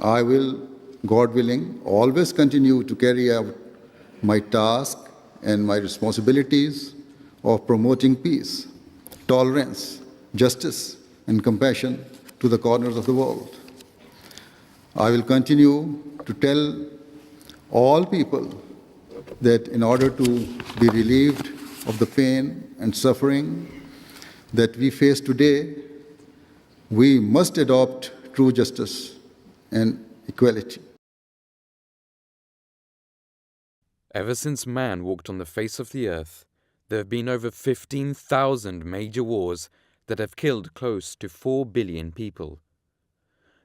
I will, God willing, always continue to carry out my task and my responsibilities of promoting peace, tolerance, justice, and compassion to the corners of the world. I will continue to tell all people that in order to be relieved of the pain and suffering that we face today, we must adopt true justice and equality. Ever since man walked on the face of the earth, there have been over 15,000 major wars that have killed close to 4 billion people.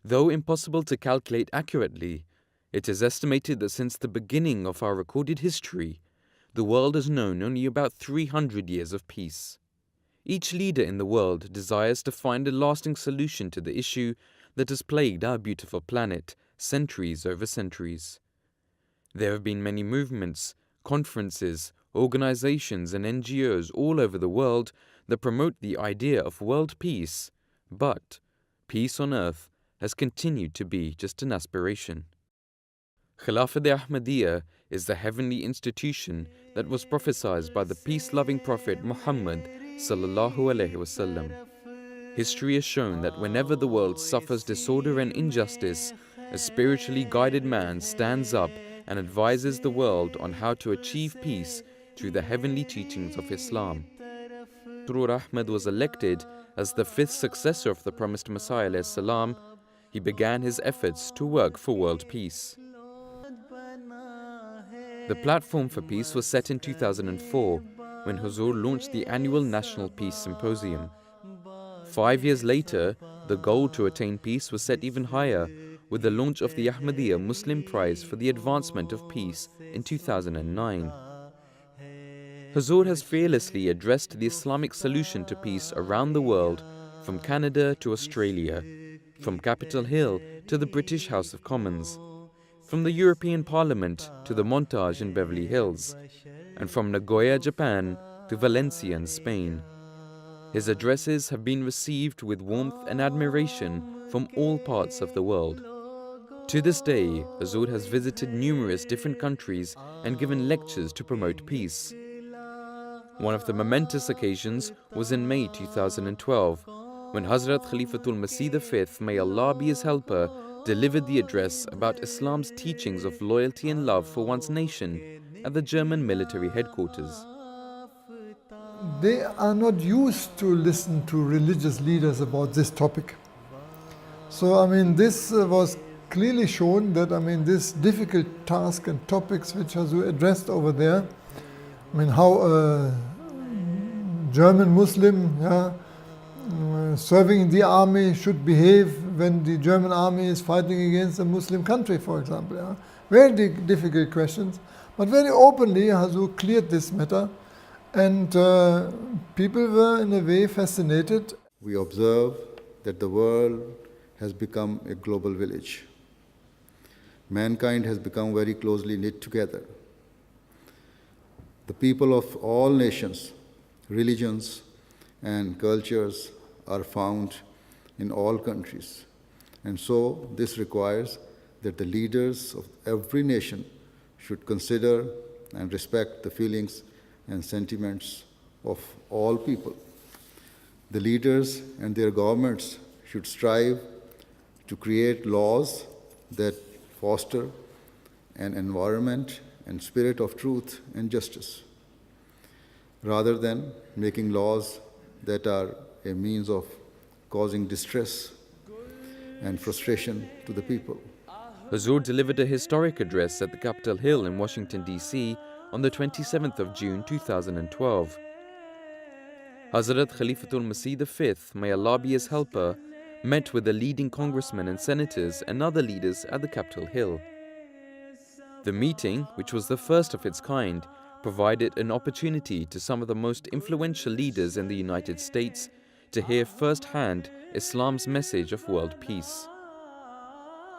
Though impossible to calculate accurately, it is estimated that since the beginning of our recorded history, the world has known only about 300 years of peace. Each leader in the world desires to find a lasting solution to the issue that has plagued our beautiful planet centuries over centuries. There have been many movements, conferences, organizations and NGOs all over the world that promote the idea of world peace, but peace on earth has continued to be just an aspiration. Khilafat-e-Ahmadiyya is the heavenly institution that was prophesied by the peace-loving Prophet Muhammad sallallahu alaihi wasallam. History has shown that whenever the world suffers disorder and injustice, a spiritually guided man stands up and advises the world on how to achieve peace through the heavenly teachings of Islam. Surur Ahmad was elected as the 5th successor of the promised Messiah alayhi salam. He began his efforts to work for world peace. The platform for peace was set in 2004 when Huzur launched the annual National Peace Symposium. 5 years later, the goal to attain peace was set even higher with the launch of the Ahmadiyya Muslim Prize for the Advancement of Peace in 2009. Huzur has fearlessly addressed the Islamic solution to peace around the world, from Canada to Australia, from Capitol Hill to the British House of Commons, from the European Parliament to the Montage in Beverly Hills, and from Nagoya, Japan to Valencia in Spain. His addresses have been received with warmth and admiration from all parts of the world. To this day, Huzur has visited numerous different countries and given lectures to promote peace. One of the momentous occasions was in May 2012, when Hazrat Khalifatul Masih V, may Allah be his helper, delivered the address about Islam's teachings of loyalty and love for one's nation at the German military headquarters. They are not used to listen to religious leaders about this topic. So, this was clearly shown that, this difficult task and topics which Huzur addressed over there, how a German Muslim serving in the army should behave when the German army is fighting against a Muslim country, for example. Very difficult questions, but very openly Huzur cleared this matter, and people were in a way fascinated. We observe that the world has become a global village. Mankind has become very closely knit together. The people of all nations, religions, and cultures are found in all countries. And so this requires that the leaders of every nation should consider and respect the feelings and sentiments of all people. The leaders and their governments should strive to create laws that foster an environment and spirit of truth and justice, rather than making laws that are a means of causing distress and frustration to the people. Huzur delivered a historic address at the Capitol Hill in Washington, D.C. on the 27th of June 2012. Hazrat Khalifatul Masih V, may Allah be his helper, met with the leading congressmen and senators and other leaders at the Capitol Hill. The meeting, which was the first of its kind, provided an opportunity to some of the most influential leaders in the United States to hear firsthand Islam's message of world peace.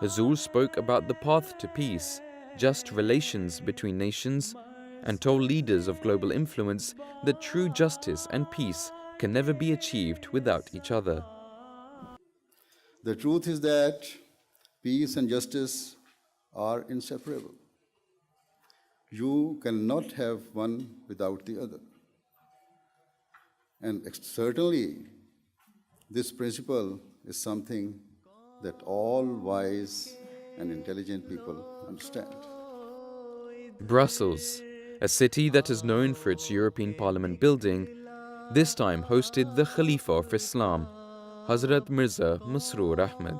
Huzur spoke about the path to peace, just relations between nations, and told leaders of global influence that true justice and peace can never be achieved without each other. The truth is that peace and justice are inseparable. You cannot have one without the other. And certainly, this principle is something that all wise and intelligent people understand. Brussels, a city that is known for its European Parliament building, this time hosted the Khalifa of Islam, Hazrat Mirza Masroor Ahmad.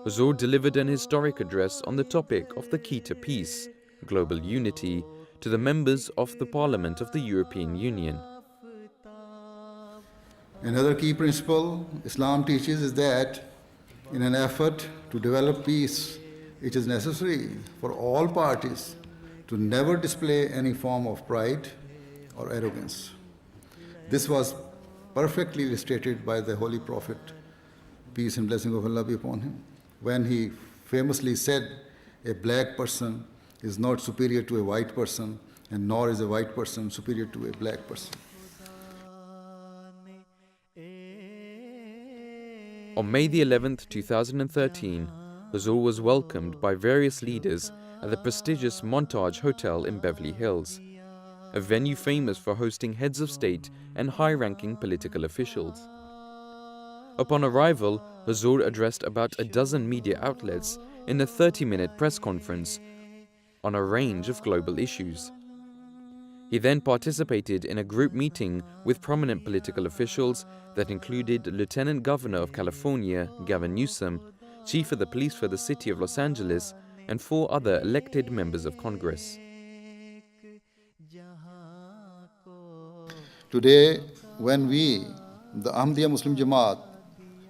Huzur delivered an historic address on the topic of the key to peace, global unity, to the members of the Parliament of the European Union. Another key principle Islam teaches is that in an effort to develop peace, it is necessary for all parties to never display any form of pride or arrogance. This was perfectly illustrated by the Holy Prophet, peace and blessing of Allah be upon him, when he famously said, a black person is not superior to a white person, and nor is a white person superior to a black person. On May the 11th, 2013, Huzur was welcomed by various leaders at the prestigious Montage Hotel in Beverly Hills, a venue famous for hosting heads of state and high-ranking political officials. Upon arrival, Huzur addressed about a dozen media outlets in a 30-minute press conference on a range of global issues. He then participated in a group meeting with prominent political officials that included Lieutenant Governor of California, Gavin Newsom, Chief of the Police for the City of Los Angeles, and 4 other elected members of Congress. Today, when we, the Ahmadiyya Muslim Jamaat,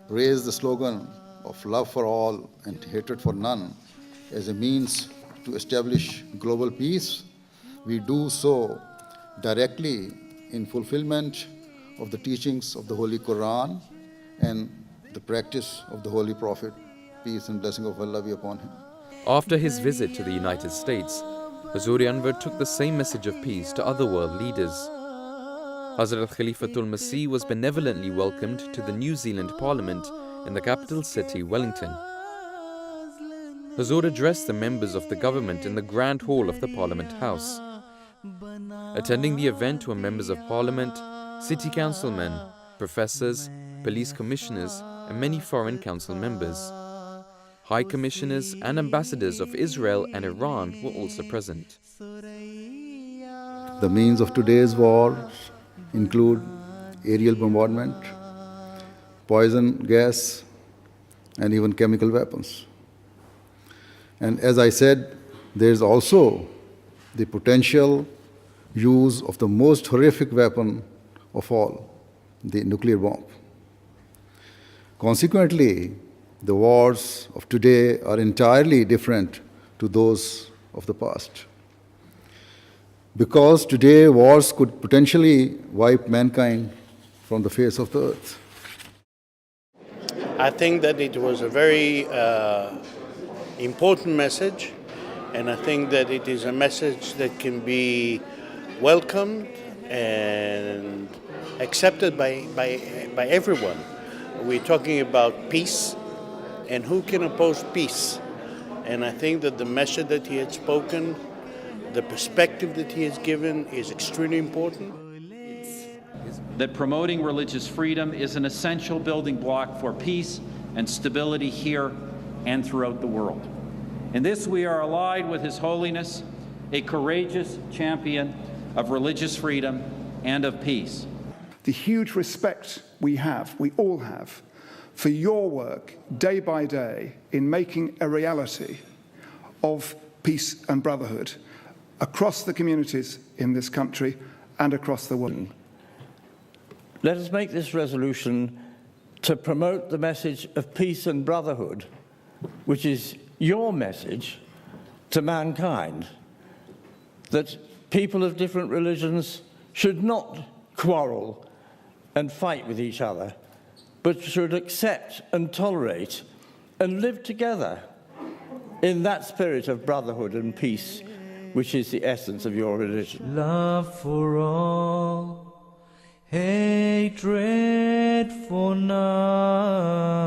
raise the slogan of love for all and hatred for none as a means to establish global peace, we do so directly in fulfillment of the teachings of the Holy Quran and the practice of the Holy Prophet, peace and blessing of Allah be upon him. After his visit to the United States, Huzur Anwar took the same message of peace to other world leaders. Hazrat Khalifatul Masih was benevolently welcomed to the New Zealand Parliament in the capital city, Wellington. Huzur addressed the members of the government in the Grand Hall of the Parliament House. Attending the event were members of Parliament, city councilmen, professors, police commissioners, and many foreign council members. High commissioners and ambassadors of Israel and Iran were also present. The means of today's wars include aerial bombardment, poison gas, and even chemical weapons. And as I said, there is also the potential use of the most horrific weapon of all, the nuclear bomb. Consequently, the wars of today are entirely different to those of the past. Because today wars could potentially wipe mankind from the face of the earth. I think that it was a very important message, and I think that it is a message that can be welcomed and accepted by everyone. We're talking about peace, and who can oppose peace? And I think that the message that he had spoken, the perspective that he has given is extremely important. That promoting religious freedom is an essential building block for peace and stability here and throughout the world. In this, we are allied with His Holiness, a courageous champion of religious freedom and of peace. The huge respect we all have, for your work day by day in making a reality of peace and brotherhood across the communities in this country and across the world. Let us make this resolution to promote the message of peace and brotherhood, which is your message to mankind, that people of different religions should not quarrel and fight with each other, but should accept and tolerate and live together in that spirit of brotherhood and peace, which is the essence of your religion. Love for all, hatred for none.